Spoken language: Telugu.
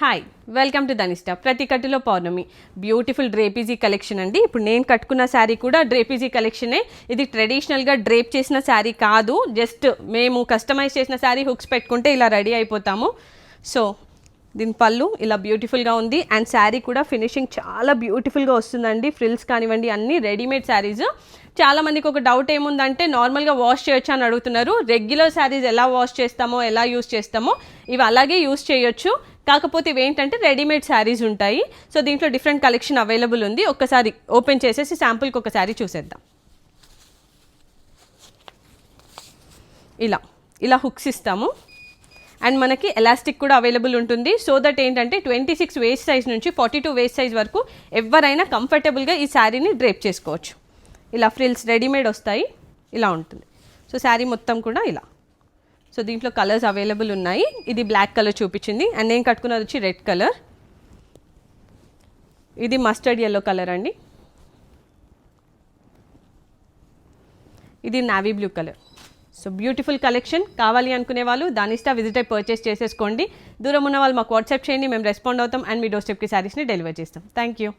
Hi, welcome to Dhanishta. ప్రతి కట్టులో పౌర్ణమి బ్యూటిఫుల్ డ్రేపీజీ కలెక్షన్ అండి. ఇప్పుడు నేను కట్టుకున్న శారీ కూడా డ్రేపీజీ కలెక్షనే. ఇది ట్రెడిషనల్గా డ్రేప్ చేసిన శారీ కాదు, జస్ట్ మేము కస్టమైజ్ చేసిన శారీ హుక్స్ పెట్టుకుంటే ఇలా రెడీ అయిపోతాము. సో దీని పళ్ళు ఇలా బ్యూటిఫుల్గా ఉంది అండ్ శారీ కూడా ఫినిషింగ్ చాలా బ్యూటిఫుల్గా వస్తుందండి. ఫ్రిల్స్ కానివ్వండి అన్నీ రెడీమేడ్ శారీస్. చాలామందికి ఒక డౌట్ ఏముందంటే నార్మల్గా వాష్ చేయొచ్చు అని అడుగుతున్నారు. రెగ్యులర్ శారీస్ ఎలా వాష్ చేస్తామో ఎలా యూస్ చేస్తామో ఇవి అలాగే యూస్ చేయొచ్చు. కాకపోతే ఇవి ఏంటంటే రెడీమేడ్ శారీస్ ఉంటాయి. సో దీంట్లో డిఫరెంట్ కలెక్షన్ అవైలబుల్ ఉంది. ఒక్కసారి ఓపెన్ చేసేసి శాంపుల్కి ఒక శారీ చూసేద్దాం. ఇలా హుక్స్ ఇస్తాము అండ్ మనకి ఎలాస్టిక్ కూడా అవైలబుల్ ఉంటుంది. సో దట్ ఏంటంటే 26 వేస్ట్ సైజ్ నుంచి 42 వేస్ట్ సైజ్ వరకు ఎవరైనా కంఫర్టబుల్గా ఈ శారీని డ్రేప్ చేసుకోవచ్చు. ఇలా ఫ్రిల్స్ రెడీమేడ్ వస్తాయి, ఇలా ఉంటుంది. సో శారీ మొత్తం కూడా ఇలా. సో దీంట్లో కలర్స్ అవైలబుల్ ఉన్నాయి. ఇది బ్లాక్ కలర్ చూపించింది అండ్ నేను కట్టుకున్నది వచ్చి రెడ్ కలర్. ఇది మస్టర్డ్ ఎల్లో కలర్ అండి. ఇది navy blue colour. So beautiful collection. కావాలి అనుకునే వాళ్ళు ధనిష్ట విజిట్ అయి పర్చేస్ చేసేసుకోండి. దూరం ఉన్న వాళ్ళు మాకు వాట్సాప్ చేయండి, మేము రెస్పాండ్ అవుతాం అండ్ మీ డోర్ స్టెప్కి శారీస్ని డెలివర్ చేస్తాం. Thank you.